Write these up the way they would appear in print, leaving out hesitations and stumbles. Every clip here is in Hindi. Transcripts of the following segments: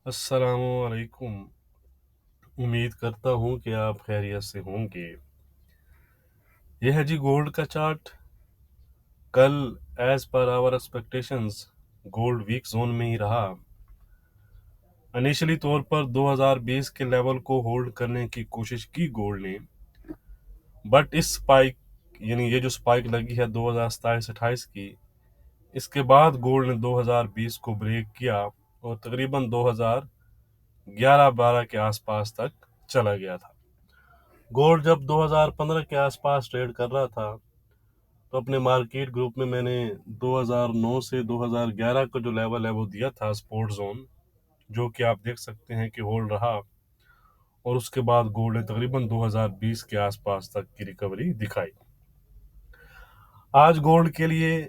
अस्सलामुअलैकुम। उम्मीद करता हूँ कि आप खैरियत से होंगे। यह है जी गोल्ड का चार्ट। कल as per our expectations gold weak zone में ही रहा। इनिशियली तौर पर 2020 के लेवल को होल्ड करने की कोशिश की गोल्ड ने, बट इस स्पाइक यानी ये जो स्पाइक लगी है 2027-28 की, इसके बाद गोल्ड ने 2020 को ब्रेक किया और तकरीबन 2011-12 के आसपास तक चला गया था। गोल्ड जब 2015 के आसपास ट्रेड कर रहा था तो अपने मार्केट ग्रुप में मैंने 2009 से 2011 का जो लेवल है वो दिया था सपोर्ट जोन, जो कि आप देख सकते हैं कि होल्ड रहा और उसके बाद गोल्ड ने तकरीबन 2020 के आसपास तक की रिकवरी दिखाई। आज गोल्ड के लिए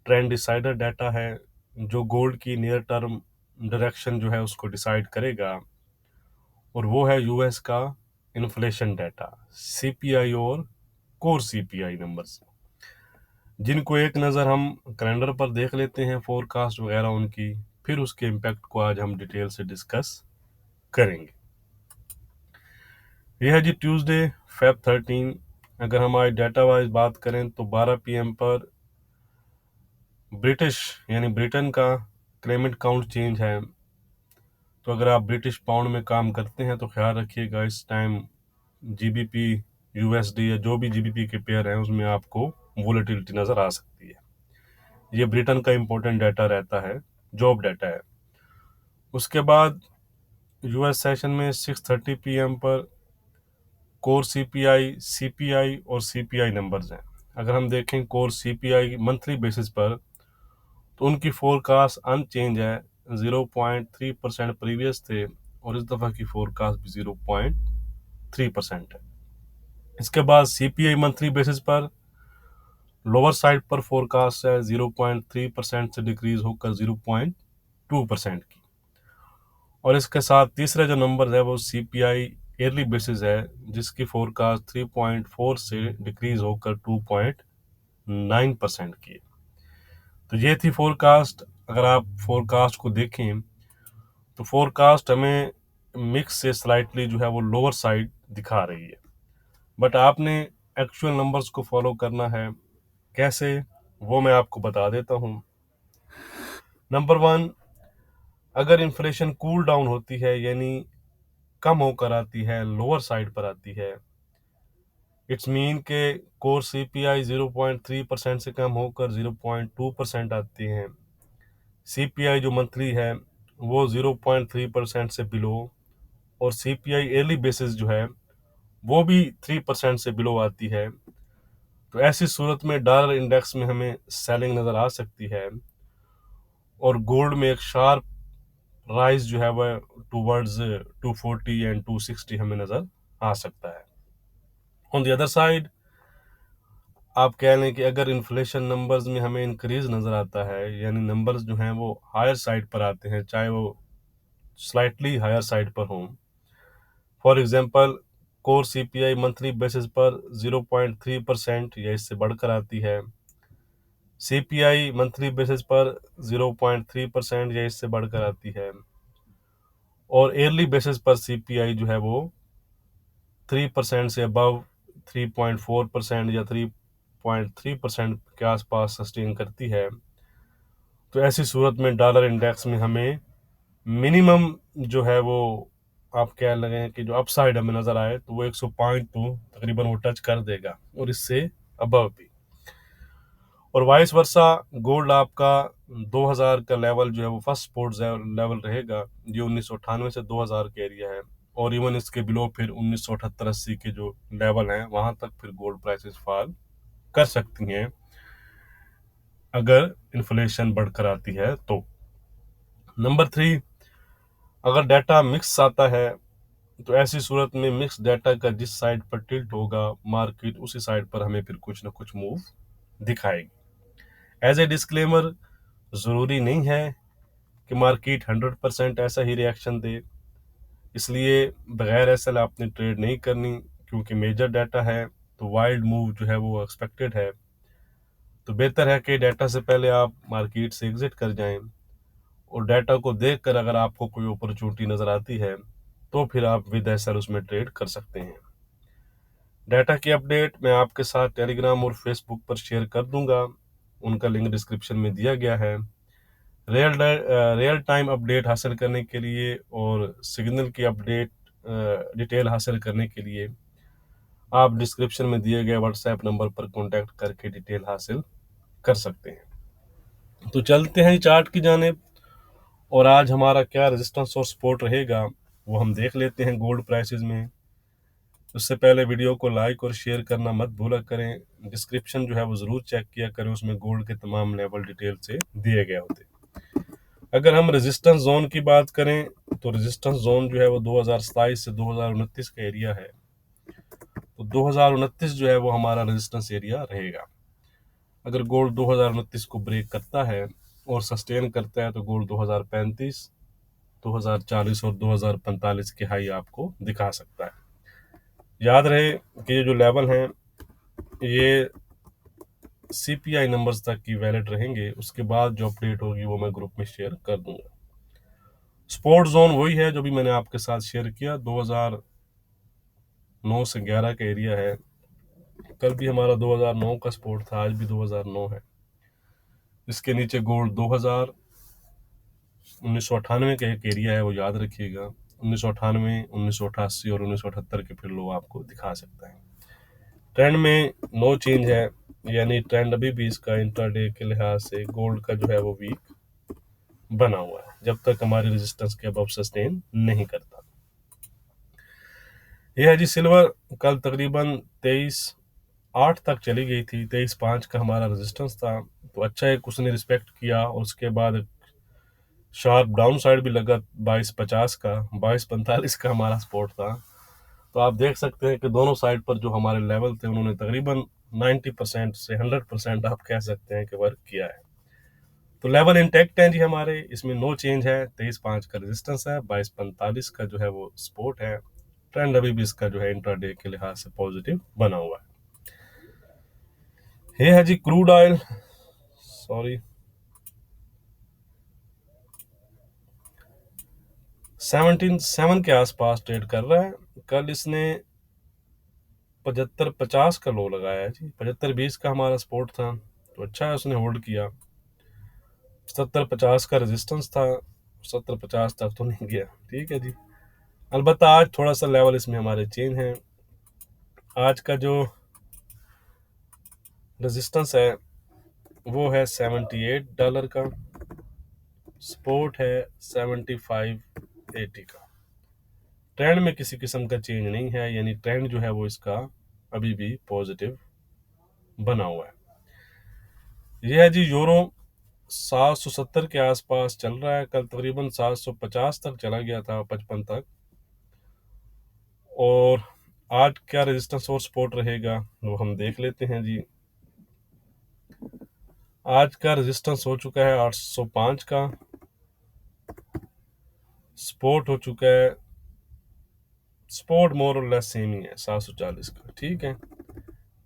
ट्रेंड डिसाइडर डाटा है जो गोल्ड की नियर टर्म डायरेक्शन जो है उसको डिसाइड करेगा, और वो है यूएस का इन्फ्लेशन डाटा, सीपीआई और कोर सीपीआई नंबर्स, जिनको एक नज़र हम कैलेंडर पर देख लेते हैं, फोरकास्ट वगैरह उनकी, फिर उसके इम्पैक्ट को आज हम डिटेल से डिस्कस करेंगे। यह है जी ट्यूसडे Feb 13। अगर हम आज डाटा वाइज बात करें तो 12 PM पर ब्रिटिश यानी ब्रिटेन का क्लेमेंट काउंट चेंज है। तो अगर आप ब्रिटिश पाउंड में काम करते हैं तो ख्याल रखिएगा, इस टाइम जीबीपी यूएसडी या जो भी जीबीपी के पेयर हैं उसमें आपको वोलेटिलिटी नज़र आ सकती है। ये ब्रिटेन का इंपॉर्टेंट डाटा रहता है, जॉब डाटा है। उसके बाद यूएस सेशन में 6:30 PM पर कोर सीपीआई, सीपीआई और सीपीआई नंबर्स हैं। अगर हम देखें कोर सीपीआई मंथली बेसिस पर तो उनकी फोरकास्ट अनचेंज है, 0.3% प्रीवियस थे और इस दफ़ा की फोरकास्ट भी 0.3% है। इसके बाद सीपीआई मंथली बेसिस पर लोअर साइड पर फोरकास्ट है 0.3% से डिक्रीज होकर 0.2% की, और इसके साथ तीसरा जो नंबर है वो सीपीआई ईयरली बेसिस है जिसकी फोरकास्ट 3.4 से डिक्रीज होकर 2.9% की। तो ये थी फोरकास्ट। अगर आप फोरकास्ट को देखें तो फोरकास्ट हमें मिक्स से स्लाइटली जो है वो लोअर साइड दिखा रही है, बट आपने एक्चुअल नंबर्स को फॉलो करना है। कैसे, वो मैं आपको बता देता हूँ। नंबर 1, अगर इन्फ्लेशन कूल डाउन होती है यानी कम होकर आती है, लोअर साइड पर आती है, इट्स मीन के कोर सीपीआई 0.3% से कम होकर 0.2% आती हैं, सीपीआई जो मंथली है वो 0.3% से बिलो, और सीपीआई ईयरली बेसिस जो है वो भी 3% से बिलो आती है, तो ऐसी सूरत में डॉलर इंडेक्स में हमें सेलिंग नज़र आ सकती है और गोल्ड में एक शार्प राइज जो है वह टूवर्ड्स 240 एंड 260 हमें नज़र आ सकता है। ऑन द अदर साइड आप कह लें कि अगर इन्फ्लेशन नंबर्स में हमें इंक्रीज नज़र आता है यानी नंबर्स जो हैं वो हायर साइड पर आते हैं, चाहे वो स्लाइटली हायर साइड पर हों। For example core CPI monthly basis पर 0.3% या इससे बढ़कर आती है, सीपीआई मंथली बेसिस पर 0.3% या इससे बढ़कर आती है, और ईयरली बेसिस पर सीपीआई जो है वो 3% से अबव 3.4% या 3.3% के आसपास सस्टेन करती है, तो ऐसी सूरत में डॉलर इंडेक्स में हमें मिनिमम जो है वो आप कह लगे कि जो अपसाइड हमें नज़र आए तो वो 105 तो तकरीबन वो टच कर देगा और इससे अबव भी। और वाइस वर्सा गोल्ड आपका 2000 का लेवल जो है वो फर्स्ट सपोर्ट लेवल रहेगा, ये 1998 से 2000 का एरिया है, और इवन इसके बिलो फिर 1978-80 के जो लेवल हैं वहां तक फिर गोल्ड प्राइसेस फॉल कर सकती हैं अगर इन्फ्लेशन बढ़कर आती है तो। नंबर 3, अगर डाटा मिक्स आता है तो ऐसी सूरत में मिक्स डाटा का जिस साइड पर टिल्ट होगा मार्केट उसी साइड पर हमें फिर कुछ ना कुछ मूव दिखाएगी। एज ए डिस्क्लेमर, ज़रूरी नहीं है कि मार्केट 100% ऐसा ही रिएक्शन दे, इसलिए बगैर एसएल आपने ट्रेड नहीं करनी, क्योंकि मेजर डाटा है तो वाइल्ड मूव जो है वो एक्सपेक्टेड है। तो बेहतर है कि डाटा से पहले आप मार्केट से एग्जिट कर जाएं और डाटा को देखकर अगर आपको कोई अपॉर्चुनिटी नज़र आती है तो फिर आप विद एसएल उसमें ट्रेड कर सकते हैं। डाटा की अपडेट मैं आपके साथ टेलीग्राम और फेसबुक पर शेयर कर दूंगा, उनका लिंक डिस्क्रिप्शन में दिया गया है। रियल टाइम अपडेट हासिल करने के लिए और सिग्नल की अपडेट डिटेल हासिल करने के लिए आप डिस्क्रिप्शन में दिए गए व्हाट्सएप नंबर पर कॉन्टैक्ट करके डिटेल हासिल कर सकते हैं। तो चलते हैं चार्ट की जानिब, और आज हमारा क्या रेजिस्टेंस और सपोर्ट रहेगा वो हम देख लेते हैं गोल्ड प्राइसेस में। उससे पहले वीडियो को लाइक और शेयर करना मत भूला करें। डिस्क्रिप्शन जो है वो ज़रूर चेक किया करें, उसमें गोल्ड के तमाम लेवल डिटेल से दिए गए होते। अगर हम रेजिस्टेंस जोन की बात करें तो रेजिस्टेंस जोन जो है वो 2027 से 2029 का एरिया है। तो 2029 जो है वो हमारा रेजिस्टेंस एरिया रहेगा। अगर गोल्ड 2029 को ब्रेक करता है और सस्टेन करता है तो गोल्ड 2035, 2040 और 2045 के हाई आपको दिखा सकता है। याद रहे कि ये जो लेवल हैं ये सीपीआई नंबर्स तक की वैलिड रहेंगे, उसके बाद जो अपडेट होगी वो मैं ग्रुप में शेयर कर दूंगा। सपोर्ट जोन वही है जो भी मैंने आपके साथ शेयर किया, 2009 से 11 का एरिया है। कल भी हमारा 2009 का सपोर्ट था, आज भी 2009 है। इसके नीचे गोल्ड 2000, 1998 का एक एरिया है वो याद रखिएगा। 1998, 1988 और 1978 के फिर लो आपको दिखा सकता है। ट्रेंड में नो चेंज है, यानी ट्रेंड अभी भी इसका इंट्राडे के लिहाज से गोल्ड का जो है वो वीक बना हुआ है जब तक हमारे रेजिस्टेंस के अबव सस्टेन नहीं करता। यह है जी सिल्वर, कल तकरीबन 23.8 तक चली गई थी। 23.5 का हमारा रेजिस्टेंस था, तो अच्छा है उसने रिस्पेक्ट किया और उसके बाद शार्प डाउन साइड भी लगा 22.50 का, 22.45 का हमारा सपोर्ट था। तो आप देख सकते हैं कि दोनों साइड पर जो हमारे लेवल थे उन्होंने तकरीबन 90% से 100% आप कह सकते हैं कि वर्क किया है। तो लेवल इंटैक्ट है जी हमारे, इसमें नो चेंज है। 23.5 का रेजिस्टेंस है, 22.45 का जो है वो सपोर्ट है। ट्रेंड अभी भी इसका जो है इंट्राडे के लिहाज से पॉजिटिव बना हुआ है। ये है जी क्रूड ऑयल, सॉरी 17.7 के आसपास ट्रेड कर रहा है। कल इसने 75.50 का लो लगाया है जी। 75.20 का हमारा सपोर्ट था, तो अच्छा है उसने होल्ड किया। 70.50 का रेजिस्टेंस था, 70.50 तक तो नहीं गया, ठीक है जी। अलबत्ता आज थोड़ा सा लेवल इसमें हमारे चेंज हैं। आज का जो रेजिस्टेंस है वो है $78 का, सपोर्ट है 75.80 का। ट्रेंड में किसी किस्म का चेंज नहीं है, यानी ट्रेंड जो है वो इसका अभी भी पॉजिटिव बना हुआ है। यह है जी यूरो, 770 के आसपास चल रहा है। कल तकरीबन 750 तक चला गया था, 55 तक। और आज क्या रेजिस्टेंस और सपोर्ट रहेगा वो हम देख लेते हैं जी। आज का रेजिस्टेंस हो चुका है 805 का, सपोर्ट हो चुका है, सपोर्ट मोर और लेस सेम ही है 740 का, ठीक है।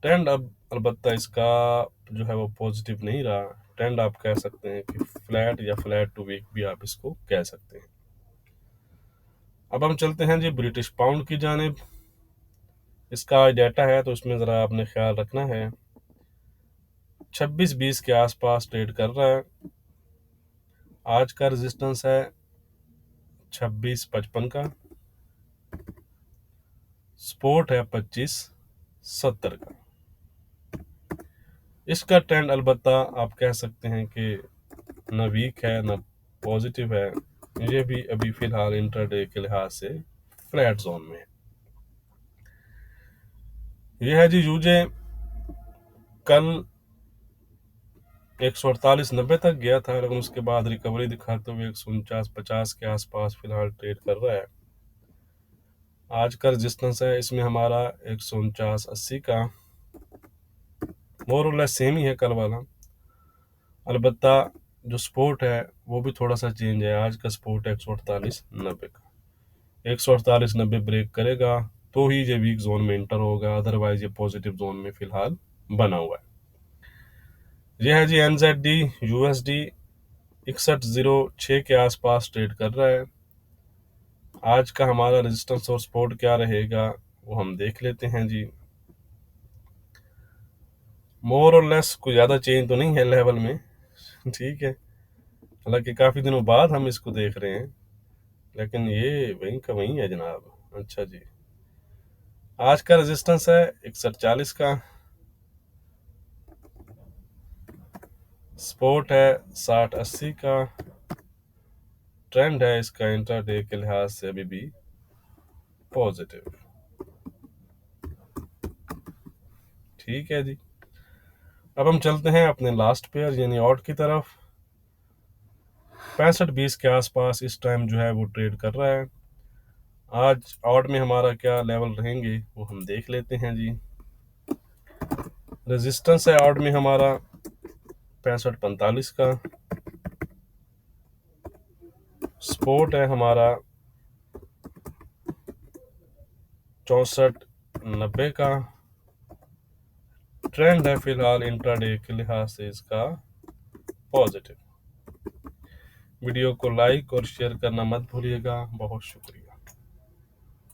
ट्रेंड अब अलबत्ता इसका जो है वो पॉजिटिव नहीं रहा। ट्रेंड आप कह सकते हैं कि फ्लैट या फ्लैट टू वीक भी आप इसको कह सकते हैं। अब हम चलते हैं जी ब्रिटिश पाउंड की जानिब। इसका डाटा है तो इसमें ज़रा आपने ख्याल रखना है। 26.20 के आसपास ट्रेड कर रहा है। आज का रेजिस्टेंस है 26.55 का, सपोर्ट है 25.70 का। इसका ट्रेंड अलबत्ता आप कह सकते हैं कि न वीक है न पॉजिटिव है, ये भी अभी फिलहाल इंट्राडे के लिहाज से फ्लैट जोन में है। यह है जी यूजे, कल 148.90 तक गया था, लेकिन उसके बाद रिकवरी दिखाते हुए 149.50 के आसपास फिलहाल ट्रेड कर रहा है। आज का रेजिस्टेंस है इसमें हमारा 149.80 का, मोर और लेस सेम ही है कल वाला। अलबत्ता जो सपोर्ट है वो भी थोड़ा सा चेंज है। आज का सपोर्ट है 148.90 का। 148.90 ब्रेक करेगा तो ही ये वीक जोन में इंटर होगा, अदरवाइज ये पॉजिटिव जोन में फिलहाल बना हुआ है। यह है जी NZD USD, 6106 के आसपास ट्रेड कर रहा है। आज का हमारा रेजिस्टेंस और सपोर्ट क्या रहेगा वो हम देख लेते हैं जी। मोर और लेस कोई ज़्यादा चेंज तो नहीं है लेवल में, ठीक है, हालांकि काफ़ी दिनों बाद हम इसको देख रहे हैं, लेकिन ये वहीं का वहीं है जनाब। अच्छा जी, आज का रेजिस्टेंस है 6140 का, सपोर्ट है 6080 का, ट्रेंड है इसका इंट्राडे के लिहाज से अभी भी पॉजिटिव। ठीक है जी, अब हम चलते हैं अपने लास्ट पेयर यानी ऑड की तरफ। 65-20 के आसपास इस टाइम जो है वो ट्रेड कर रहा है। आज ऑड में हमारा क्या लेवल रहेंगे वो हम देख लेते हैं जी। रेजिस्टेंस है ऑड में हमारा 65-45 का, सपोर्ट है हमारा 6490 का, ट्रेंड है फिलहाल इंट्राडे के लिहाज से इसका पॉजिटिव। वीडियो को लाइक और शेयर करना मत भूलिएगा। बहुत शुक्रिया।